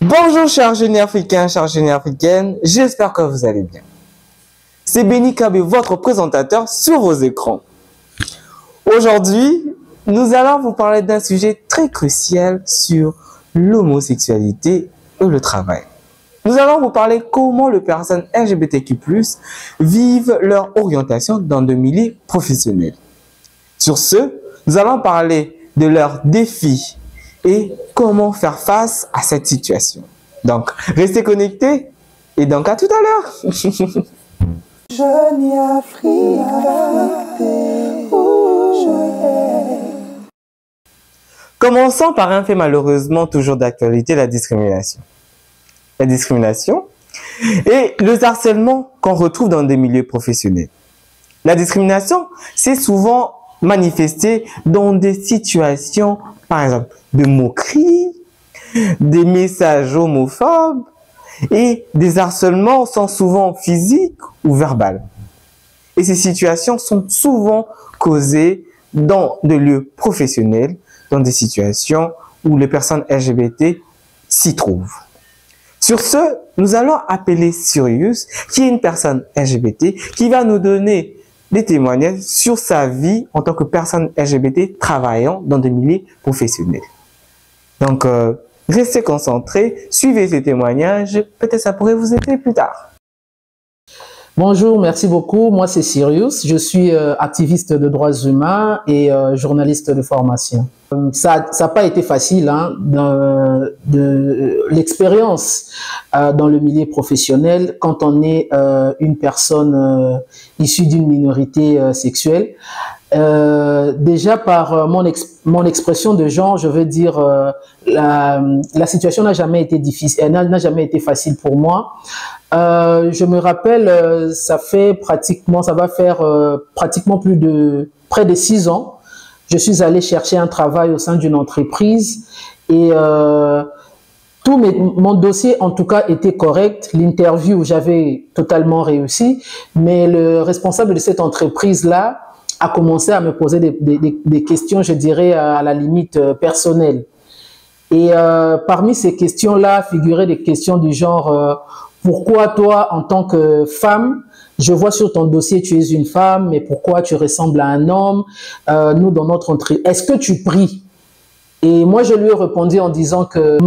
Bonjour chers jeunes africains, chères jeunes africaines, j'espère que vous allez bien. C'est Béni Kabé, votre présentateur sur vos écrans. Aujourd'hui, nous allons vous parler d'un sujet très crucial sur l'homosexualité et le travail. Nous allons vous parler comment les personnes LGBTQ+, vivent leur orientation dans le milieu professionnel. Sur ce, nous allons parler de leurs défis et comment faire face à cette situation. Donc, restez connectés et donc à tout à l'heure. Jeune Afrique, Commençons par un fait malheureusement toujours d'actualité, la discrimination. La discrimination et le harcèlement qu'on retrouve dans des milieux professionnels. La discrimination, c'est souvent manifesté dans des situations, par exemple, de moquerie, des messages homophobes et des harcèlements sont souvent physiques ou verbaux. Et ces situations sont souvent causées dans des lieux professionnels, dans des situations où les personnes LGBT s'y trouvent. Sur ce, nous allons appeler Sirius, qui est une personne LGBT, qui va nous donner des témoignages sur sa vie en tant que personne LGBT travaillant dans des milieux professionnels. Donc, restez concentrés, suivez ces témoignages, peut-être ça pourrait vous aider plus tard. Bonjour, merci beaucoup. Moi, c'est Sirius. Je suis activiste de droits humains et journaliste de formation. Ça n'a pas été facile, hein, de l'expérience dans le milieu professionnel quand on est une personne issue d'une minorité sexuelle. Déjà par mon expression de genre, je veux dire, la situation n'a jamais été difficile, n'a jamais été facile pour moi. Je me rappelle, ça va faire pratiquement près de 6 ans. Je suis allé chercher un travail au sein d'une entreprise et mon dossier en tout cas était correct. L'interview, j'avais totalement réussi, mais le responsable de cette entreprise-là a commencé à me poser des questions, je dirais, à la limite personnelle. Et parmi ces questions-là figuraient des questions du genre pourquoi toi, en tant que femme, je vois sur ton dossier tu es une femme, mais pourquoi tu ressembles à un homme? Nous, dans notre entreprise, est-ce que tu pries? Et moi, je lui ai répondu en disant que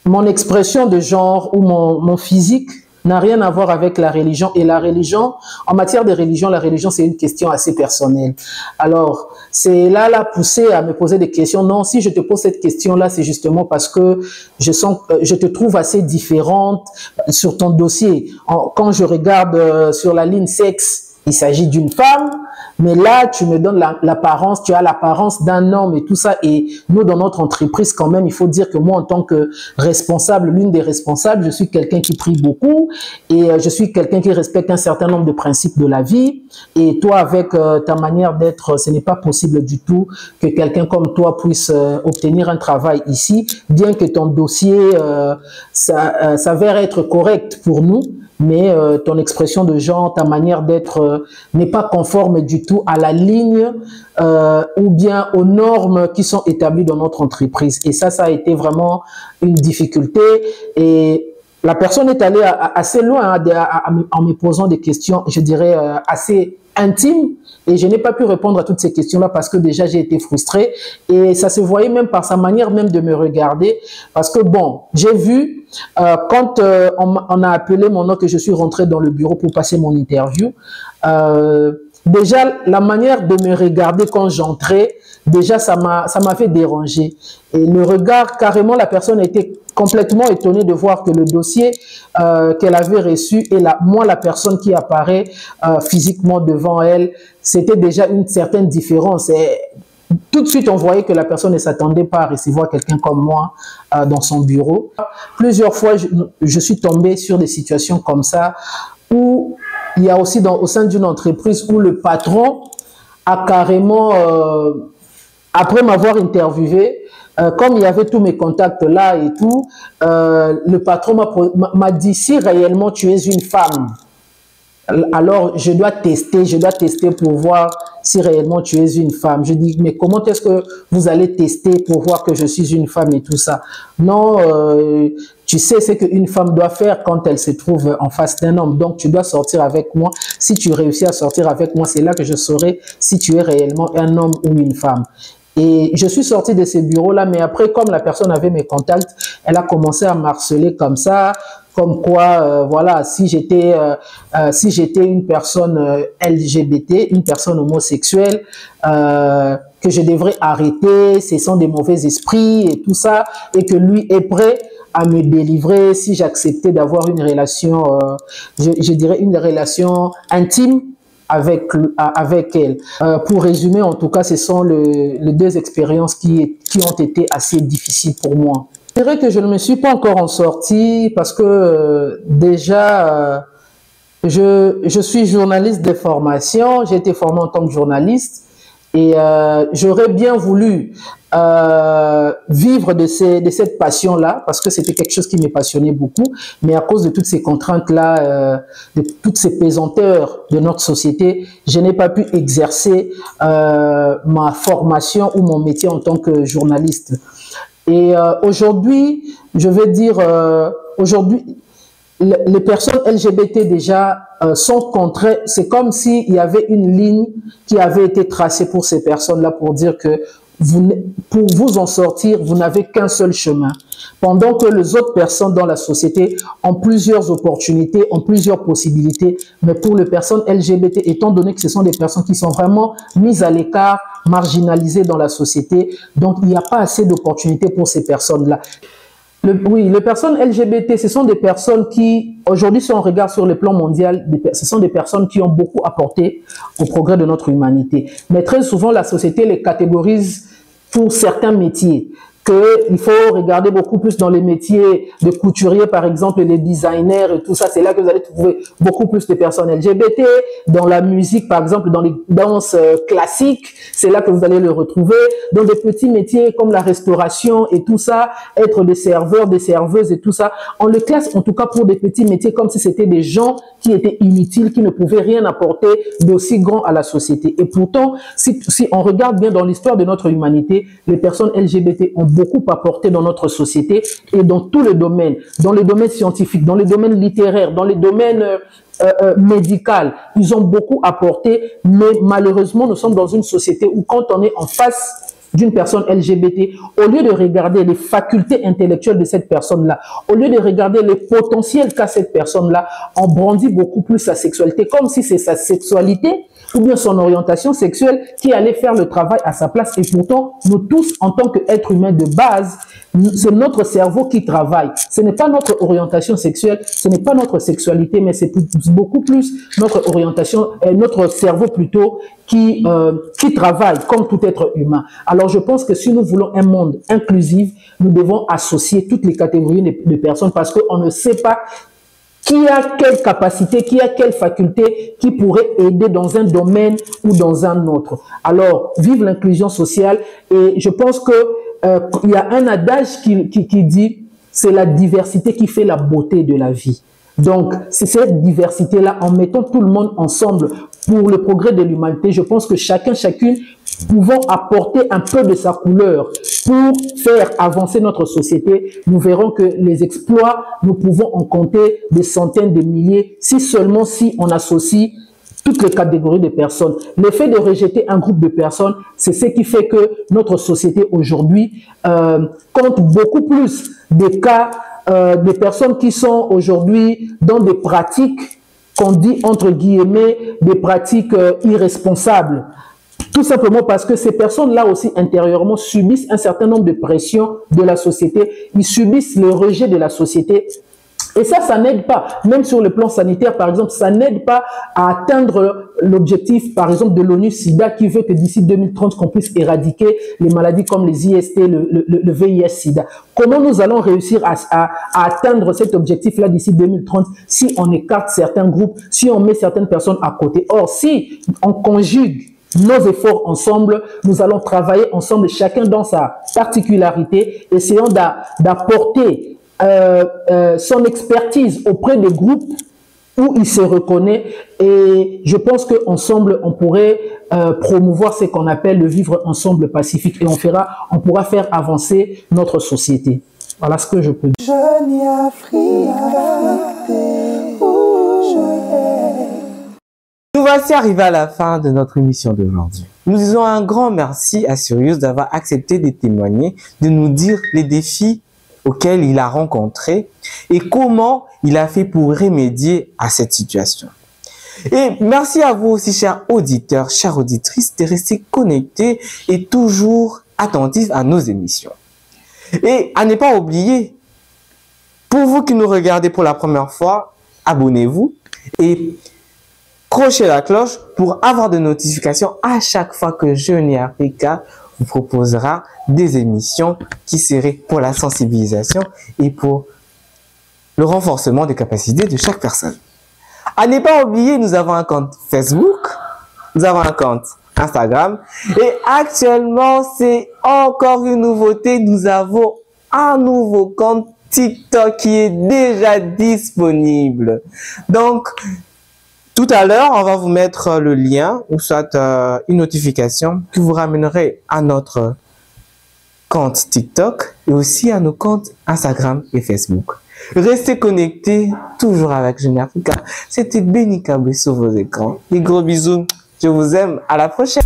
mon expression de genre ou mon physique n'a rien à voir avec la religion. Et la religion, en matière de religion, la religion, c'est une question assez personnelle. Alors, c'est là poussé à me poser des questions. Non, si je te pose cette question-là, c'est justement parce que je te trouve assez différente sur ton dossier. Quand je regarde sur la ligne sexe, il s'agit d'une femme, mais là, tu me donnes l'apparence, tu as l'apparence d'un homme et tout ça. Et nous, dans notre entreprise, quand même, il faut dire que moi, en tant que responsable, l'une des responsables, je suis quelqu'un qui prie beaucoup et je suis quelqu'un qui respecte un certain nombre de principes de la vie. Et toi, avec ta manière d'être, ce n'est pas possible du tout que quelqu'un comme toi puisse obtenir un travail ici, bien que ton dossier s'avère être correct pour nous. Mais ton expression de genre, ta manière d'être n'est pas conforme du tout à la ligne ou bien aux normes qui sont établies dans notre entreprise. Et ça a été vraiment une difficulté. Et la personne est allée assez loin en me posant des questions, je dirais, assez intimes. Et je n'ai pas pu répondre à toutes ces questions-là parce que déjà j'ai été frustrée. Et ça se voyait même par sa manière même de me regarder. Parce que bon, j'ai vu, quand on a appelé mon nom, que je suis rentrée dans le bureau pour passer mon interview, déjà la manière de me regarder quand j'entrais, déjà ça m'avait dérangé. Et le regard, carrément, la personne était complètement étonnée de voir que le dossier qu'elle avait reçu et moi, la personne qui apparaît physiquement devant elle, c'était déjà une certaine différence. Et tout de suite, on voyait que la personne ne s'attendait pas à recevoir quelqu'un comme moi dans son bureau. Plusieurs fois, je suis tombée sur des situations comme ça où il y a aussi au sein d'une entreprise où le patron a carrément, après m'avoir interviewé, comme il y avait tous mes contacts là et tout, le patron m'a dit, si réellement tu es une femme, alors je dois tester pour voir si réellement tu es une femme. Je dis, mais comment est-ce que vous allez tester pour voir que je suis une femme et tout ça? Non, tu sais ce qu'une femme doit faire quand elle se trouve en face d'un homme. Donc, tu dois sortir avec moi. Si tu réussis à sortir avec moi, c'est là que je saurai si tu es réellement un homme ou une femme. Et je suis sortie de ces bureaux-là, mais après, comme la personne avait mes contacts, elle a commencé à m'harceler comme ça, comme quoi, voilà, si j'étais une personne LGBT, une personne homosexuelle, que je devrais arrêter, ce sont des mauvais esprits et tout ça, et que lui est prêt à me délivrer si j'acceptais d'avoir une relation, je dirais une relation intime avec elle. Pour résumer, en tout cas, ce sont les deux expériences qui ont été assez difficiles pour moi. Je dirais que je ne me suis pas encore en sortie parce que déjà, je suis journaliste de formation, j'ai été formé en tant que journaliste et j'aurais bien voulu vivre de cette passion-là parce que c'était quelque chose qui me passionnait beaucoup, mais à cause de toutes ces contraintes-là, de toutes ces pesanteurs de notre société, je n'ai pas pu exercer ma formation ou mon métier en tant que journaliste. Et aujourd'hui, je vais dire, aujourd'hui, les personnes LGBT déjà sont contraintes. C'est comme s'il y avait une ligne qui avait été tracée pour ces personnes-là pour dire que pour vous en sortir, vous n'avez qu'un seul chemin. Pendant que les autres personnes dans la société ont plusieurs opportunités, ont plusieurs possibilités, mais pour les personnes LGBT, étant donné que ce sont des personnes qui sont vraiment mises à l'écart, marginalisées dans la société, donc il n'y a pas assez d'opportunités pour ces personnes-là. Oui, les personnes LGBT, ce sont des personnes qui, aujourd'hui, si on regarde sur le plan mondial, ce sont des personnes qui ont beaucoup apporté au progrès de notre humanité. Mais très souvent, la société les catégorise pour certains métiers. Il faut regarder beaucoup plus dans les métiers de couturier, par exemple, les designers et tout ça. C'est là que vous allez trouver beaucoup plus de personnes LGBT. Dans la musique, par exemple, dans les danses classiques, c'est là que vous allez le retrouver. Dans des petits métiers comme la restauration et tout ça, être des serveurs, des serveuses et tout ça, on le classe en tout cas pour des petits métiers comme si c'était des gens qui étaient inutiles, qui ne pouvaient rien apporter d'aussi grand à la société. Et pourtant, si on regarde bien dans l'histoire de notre humanité, les personnes LGBT ont beaucoup apporté dans notre société et dans tous les domaines, dans les domaines scientifiques, dans les domaines littéraires, dans les domaines médicaux. Ils ont beaucoup apporté, mais malheureusement, nous sommes dans une société où quand on est en face d'une personne LGBT, au lieu de regarder les facultés intellectuelles de cette personne-là, au lieu de regarder les potentiels qu'a cette personne-là, on brandit beaucoup plus sa sexualité, comme si c'est sa sexualité ou bien son orientation sexuelle qui allait faire le travail à sa place. Et pourtant, nous tous, en tant qu'êtres humains de base, c'est notre cerveau qui travaille. Ce n'est pas notre orientation sexuelle, ce n'est pas notre sexualité, mais c'est beaucoup plus notre orientation, notre cerveau plutôt, qui travaille comme tout être humain. Alors, je pense que si nous voulons un monde inclusif, nous devons associer toutes les catégories de personnes parce qu'on ne sait pas qui a quelle capacité, qui a quelle faculté, qui pourrait aider dans un domaine ou dans un autre. Alors, vive l'inclusion sociale. Et je pense que il y a un adage qui dit c'est la diversité qui fait la beauté de la vie. Donc, c'est cette diversité-là, en mettant tout le monde ensemble pour le progrès de l'humanité, je pense que chacune pouvant apporter un peu de sa couleur pour faire avancer notre société, nous verrons que les exploits, nous pouvons en compter des centaines de milliers, si on associe toutes les catégories de personnes. Le fait de rejeter un groupe de personnes, c'est ce qui fait que notre société aujourd'hui compte beaucoup plus de cas des personnes qui sont aujourd'hui dans des pratiques qu'on dit entre guillemets des pratiques irresponsables. Tout simplement parce que ces personnes-là aussi intérieurement subissent un certain nombre de pressions de la société. Ils subissent le rejet de la société. Et ça n'aide pas. Même sur le plan sanitaire, par exemple, ça n'aide pas à atteindre l'objectif, par exemple, de l'ONU-SIDA qui veut que d'ici 2030, qu'on puisse éradiquer les maladies comme les IST, le VIH-SIDA. Comment nous allons réussir à atteindre cet objectif-là d'ici 2030 si on écarte certains groupes, si on met certaines personnes à côté? Or, si on conjugue nos efforts ensemble, nous allons travailler ensemble, chacun dans sa particularité, essayant d'apporter son expertise auprès des groupes où il se reconnaît. Et je pense qu'ensemble, on pourrait promouvoir ce qu'on appelle le vivre ensemble pacifique et on pourra faire avancer notre société. Voilà ce que je peux dire. Jeune Afrique, Nous voici arrivés à la fin de notre émission d'aujourd'hui. Nous disons un grand merci à Sirius d'avoir accepté de témoigner, de nous dire les défis auxquels il a rencontrés et comment il a fait pour remédier à cette situation. Et merci à vous aussi, chers auditeurs, chères auditrices, de rester connectés et toujours attentifs à nos émissions. Et à ne pas oublier, pour vous qui nous regardez pour la première fois, abonnez-vous et crochez la cloche pour avoir des notifications à chaque fois que Jeune Africa vous proposera des émissions qui seraient pour la sensibilisation et pour le renforcement des capacités de chaque personne. À ne pas oublier, nous avons un compte Facebook, nous avons un compte Instagram et actuellement, c'est encore une nouveauté, nous avons un nouveau compte TikTok qui est déjà disponible. Donc, tout à l'heure, on va vous mettre le lien ou soit une notification qui vous ramènerait à notre compte TikTok et aussi à nos comptes Instagram et Facebook. Restez connectés, toujours avec Jeune Africa. C'était Béni Kabwe sur vos écrans. Des gros bisous, je vous aime, à la prochaine.